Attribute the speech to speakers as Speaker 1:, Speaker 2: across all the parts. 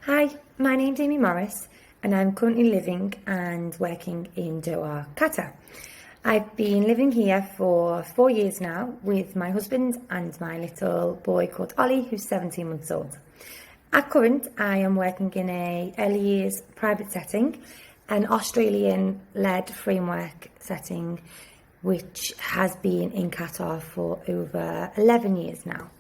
Speaker 1: Hi, my name's Amie Morris and I'm currently living and working in Doha, Qatar. I've been living here for 4 years now with my husband and my little boy called Ollie, who's 17 months old. At current, I am working in a early years private setting, an Australian-led framework setting which has been in Qatar for over 11 years now.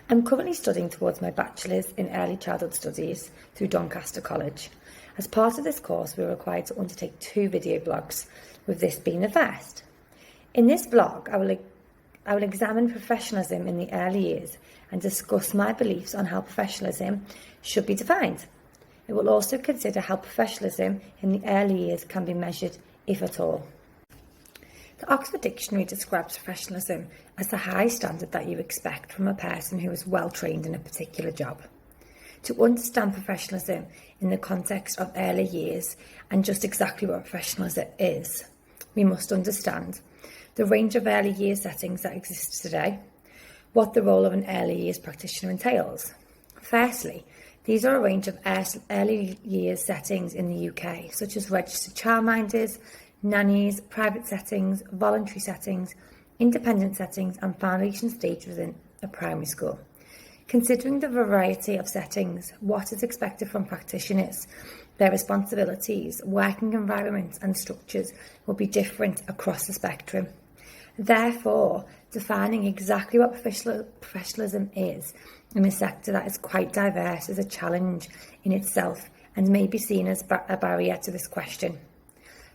Speaker 1: I'm currently studying towards my bachelor's in early childhood studies through Doncaster College. As part of this course, we're required to undertake 2 video blogs, with this being the first. In this blog, I will examine professionalism in the early years and discuss my beliefs on how professionalism should be defined. It will also consider how professionalism in the early years can be measured, if at all. The Oxford Dictionary describes professionalism as the high standard that you expect from a person who is well trained in a particular job. To understand professionalism in the context of early years and just exactly what professionalism is, we must understand the range of early years settings that exist today, what the role of an early years practitioner entails. Firstly, these are a range of early years settings in the UK, such as registered childminders, nannies, private settings, voluntary settings, independent settings and foundation stage within a primary school. Considering the variety of settings, what is expected from practitioners, their responsibilities, working environments and structures will be different across the spectrum. Therefore, defining exactly what professionalism is in a sector that is quite diverse is a challenge in itself and may be seen as a barrier to this question.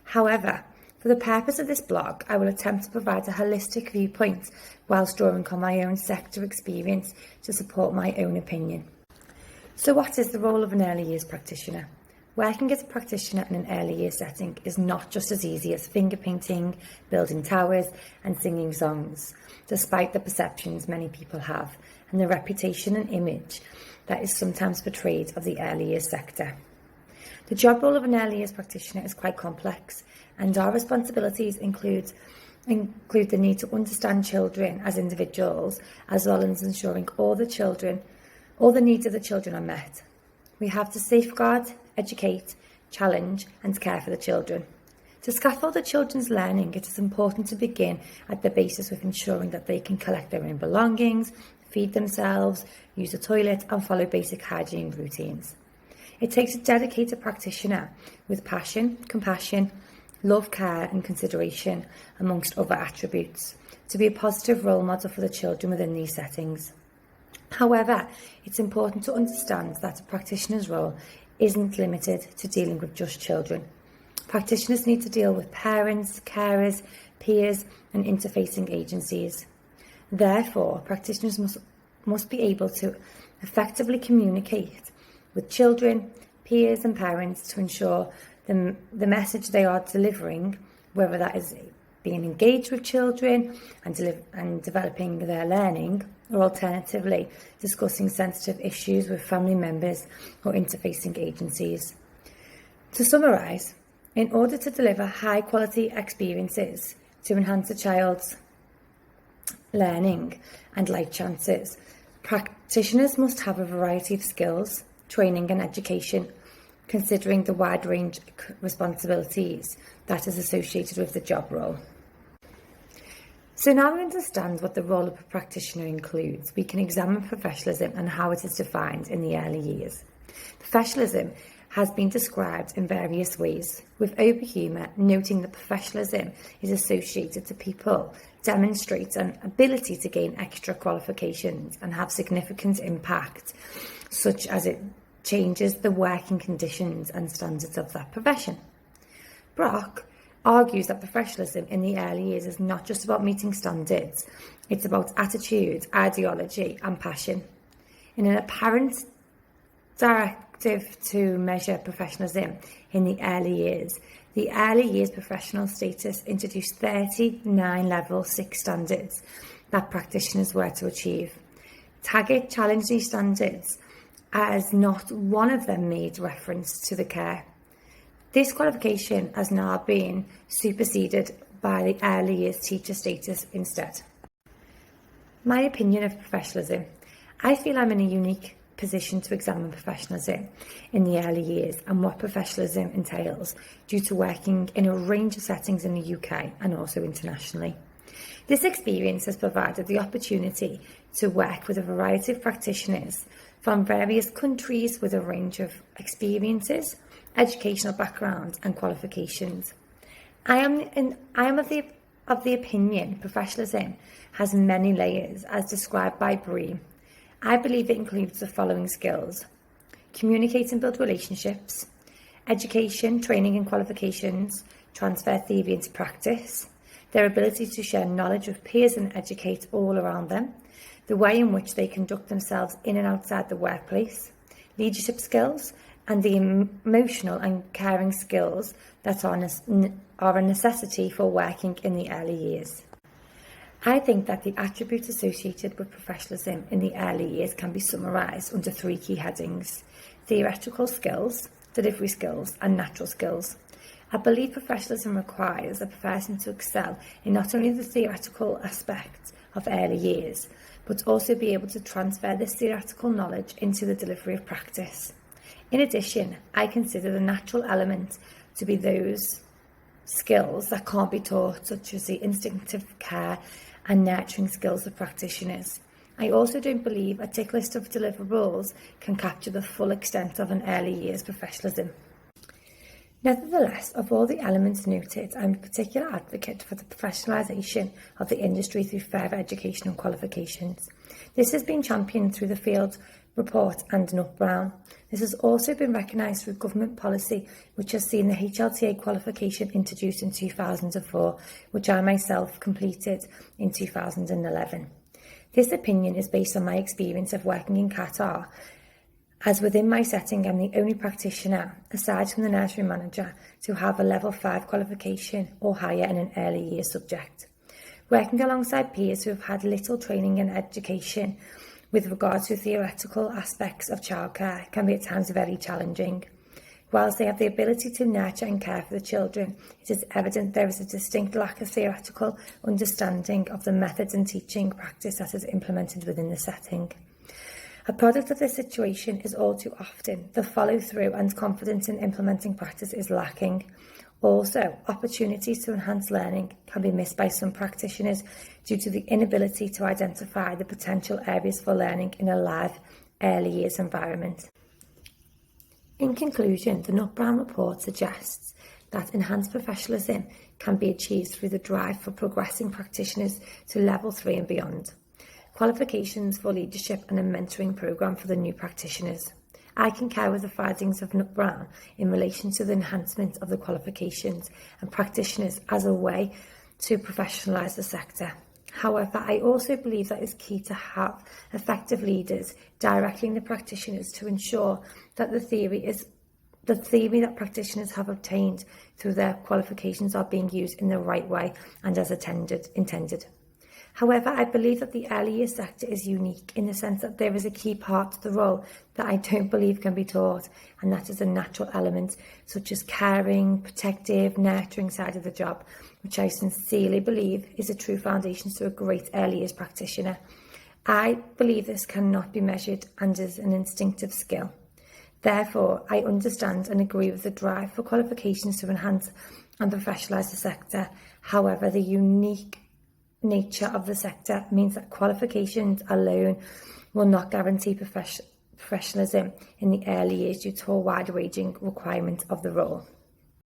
Speaker 1: However, for the purpose of this blog, I will attempt to provide a holistic viewpoint whilst drawing on my own sector experience to support my own opinion. So what is the role of an early years practitioner? Working as a practitioner in an early years setting is not just as easy as finger painting, building towers and singing songs, despite the perceptions many people have and the reputation and image that is sometimes portrayed of the early years sector. The job role of an early years practitioner is quite complex, and our responsibilities include the need to understand children as individuals, as well as ensuring all the needs of the children are met. We have to safeguard, educate, challenge and care for the children. To scaffold the children's learning, it is important to begin at the basis with ensuring that they can collect their own belongings, feed themselves, use the toilet and follow basic hygiene routines. It takes a dedicated practitioner with passion, compassion, love, care and consideration, amongst other attributes, to be a positive role model for the children within these settings. However, it's important to understand that a practitioner's role isn't limited to dealing with just children. Practitioners need to deal with parents, carers, peers and interfacing agencies. Therefore, practitioners must be able to effectively communicate with children, peers and parents to ensure the message they are delivering, whether that is being engaged with children and developing their learning, or alternatively discussing sensitive issues with family members or interfacing agencies. To summarise, in order to deliver high quality experiences to enhance a child's learning and life chances, practitioners must have a variety of skills, training and education, considering the wide range of responsibilities that is associated with the job role. So now we understand what the role of a practitioner includes, we can examine professionalism and how it is defined in the early years. Professionalism has been described in various ways, with Oberhumer noting that professionalism is associated to people demonstrate an ability to gain extra qualifications and have significant impact, such as it changes the working conditions and standards of that profession. Brock argues that professionalism in the early years is not just about meeting standards, it's about attitude, ideology and passion. In an apparent directive to measure professionalism in the early years professional status introduced 39 level 6 standards that practitioners were to achieve. Taggart challenged these standards as not one of them made reference to the care. This qualification has now been superseded by the early years teacher status instead. My opinion of professionalism. I feel I'm in a unique position to examine professionalism in the early years and what professionalism entails due to working in a range of settings in the UK and also internationally. This experience has provided the opportunity to work with a variety of practitioners from various countries with a range of experiences, educational backgrounds and qualifications. I am of the opinion professionalism has many layers as described by Bree. I believe it includes the following skills: communicate and build relationships, education, training and qualifications, transfer theory into practice, their ability to share knowledge with peers and educate all around them, the way in which they conduct themselves in and outside the workplace, leadership skills, and the emotional and caring skills that are a necessity for working in the early years. I think that the attributes associated with professionalism in the early years can be summarised under 3 key headings: theoretical skills, delivery skills, and natural skills. I believe professionalism requires a person to excel in not only the theoretical aspects of early years, but also be able to transfer this theoretical knowledge into the delivery of practice. In addition, I consider the natural element to be those skills that can't be taught, such as the instinctive care and nurturing skills of practitioners. I also don't believe a tick list of deliverables can capture the full extent of an early years professionalism. Nevertheless, of all the elements noted, I'm a particular advocate for the professionalisation of the industry through further education and qualifications. This has been championed through the Field Report and Nutt Brown. This has also been recognised through government policy, which has seen the HLTA qualification introduced in 2004, which I myself completed in 2011. This opinion is based on my experience of working in Qatar, as within my setting I'm the only practitioner, aside from the nursery manager, to have a level 5 qualification or higher in an early years subject. Working alongside peers who have had little training and education with regard to theoretical aspects of childcare can be at times very challenging. Whilst they have the ability to nurture and care for the children, it is evident there is a distinct lack of theoretical understanding of the methods and teaching practice that is implemented within the setting. A product of this situation is all too often the follow-through and confidence in implementing practice is lacking. Also, opportunities to enhance learning can be missed by some practitioners due to the inability to identify the potential areas for learning in a live, early years environment. In conclusion, the Nutt Brown report suggests that enhanced professionalism can be achieved through the drive for progressing practitioners to level 3 and beyond. Qualifications for leadership and a mentoring programme for the new practitioners. I concur with the findings of Nutt Brown in relation to the enhancement of the qualifications and practitioners as a way to professionalise the sector. However, I also believe that it's key to have effective leaders directing the practitioners to ensure that the theory that practitioners have obtained through their qualifications are being used in the right way and as intended. However, I believe that the early years sector is unique in the sense that there is a key part to the role that I don't believe can be taught, and that is a natural element such as caring, protective, nurturing side of the job, which I sincerely believe is a true foundation to a great early years practitioner. I believe this cannot be measured and is an instinctive skill. Therefore, I understand and agree with the drive for qualifications to enhance and professionalise the sector. However, the unique nature of the sector means that qualifications alone will not guarantee professionalism in the early years due to a wide-ranging requirement of the role.